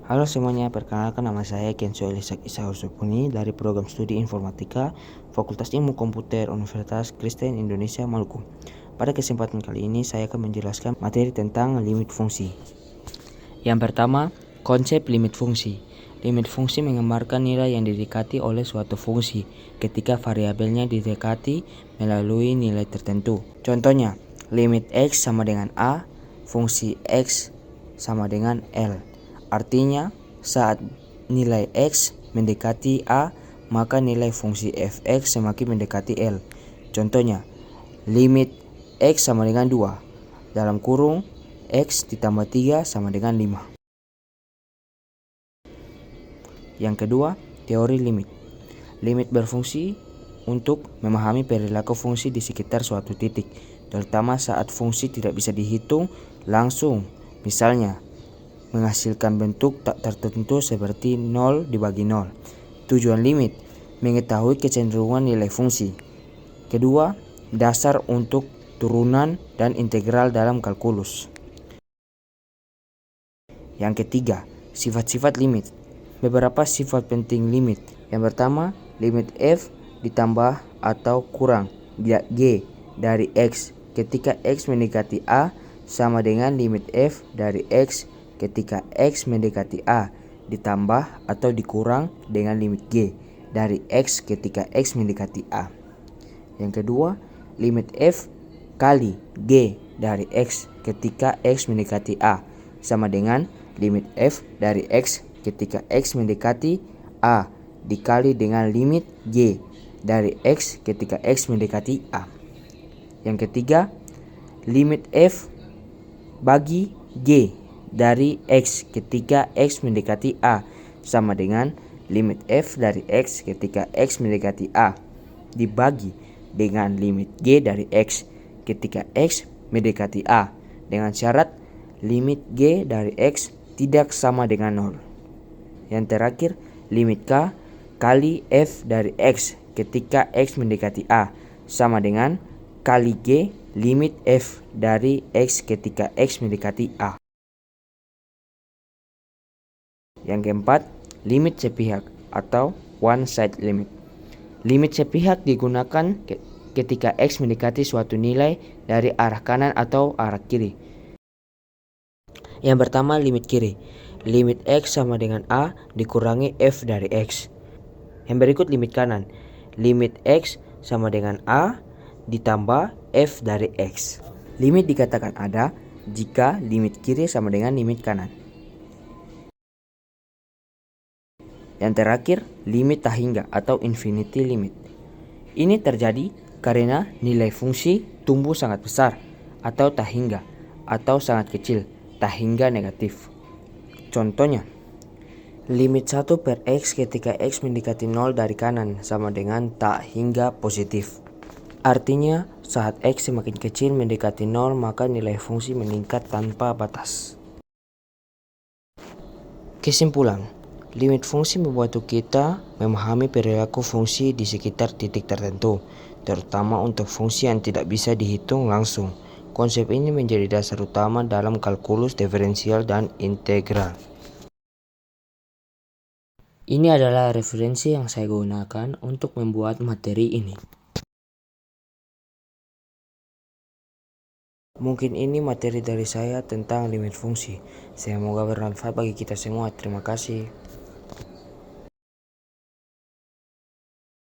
Halo semuanya, perkenalkan nama saya Kenzo Elisak Isaur Supuni dari Program Studi Informatika Fakultas Ilmu Komputer Universitas Kristen Indonesia Maluku. Pada kesempatan kali ini saya akan menjelaskan materi tentang limit fungsi. Yang pertama, konsep limit fungsi. Limit fungsi menggambarkan nilai yang didekati oleh suatu fungsi ketika variabelnya didekati melalui nilai tertentu. Contohnya, limit X sama dengan A, fungsi X sama dengan L. Artinya, saat nilai X mendekati A, maka nilai fungsi fx semakin mendekati L. Contohnya, limit X sama dengan 2, dalam kurung X ditambah 3 sama dengan 5. Yang kedua, teori limit. Limit berfungsi untuk memahami perilaku fungsi di sekitar suatu titik, terutama saat fungsi tidak bisa dihitung langsung. Misalnya, menghasilkan bentuk tak tertentu seperti 0 dibagi 0. Tujuan limit, mengetahui kecenderungan nilai fungsi. Kedua, dasar untuk turunan dan integral dalam kalkulus. Yang ketiga, sifat-sifat limit. Beberapa sifat penting limit. Yang pertama, limit f ditambah atau kurang g dari x ketika x mendekati a sama dengan limit f dari x ketika x mendekati a ditambah atau dikurang dengan limit g dari x ketika x mendekati a. Yang kedua, limit f kali g dari x ketika x mendekati a sama dengan limit f dari x ketika x mendekati a dikali dengan limit g dari x ketika x mendekati a. Yang ketiga, limit f bagi g dari x ketika x mendekati a sama dengan limit f dari x ketika x mendekati a dibagi dengan limit g dari x ketika x mendekati a dengan syarat limit g dari x tidak sama dengan 0. Yang terakhir, limit k kali f dari x ketika x mendekati a sama dengan kali g limit f dari x ketika x mendekati a. Yang keempat, limit sepihak atau one side limit. Limit sepihak digunakan ketika x mendekati suatu nilai dari arah kanan atau arah kiri. Yang pertama, limit kiri. Limit x sama dengan a dikurangi f dari x. Yang berikut limit kanan. Limit x sama dengan a ditambah f dari x. Limit dikatakan ada jika limit kiri sama dengan limit kanan. Yang terakhir, limit tak hingga atau infinity limit. Ini terjadi karena nilai fungsi tumbuh sangat besar atau tak hingga atau sangat kecil, tak hingga negatif. Contohnya, limit 1 per x ketika x mendekati 0 dari kanan sama dengan tak hingga positif. Artinya, saat x semakin kecil mendekati 0, maka nilai fungsi meningkat tanpa batas. Kesimpulan, limit fungsi membantu kita memahami perilaku fungsi di sekitar titik tertentu, terutama untuk fungsi yang tidak bisa dihitung langsung. Konsep ini menjadi dasar utama dalam kalkulus diferensial dan integral. Ini adalah referensi yang saya gunakan untuk membuat materi ini. Mungkin ini materi dari saya tentang limit fungsi. Semoga bermanfaat bagi kita semua. Terima kasih.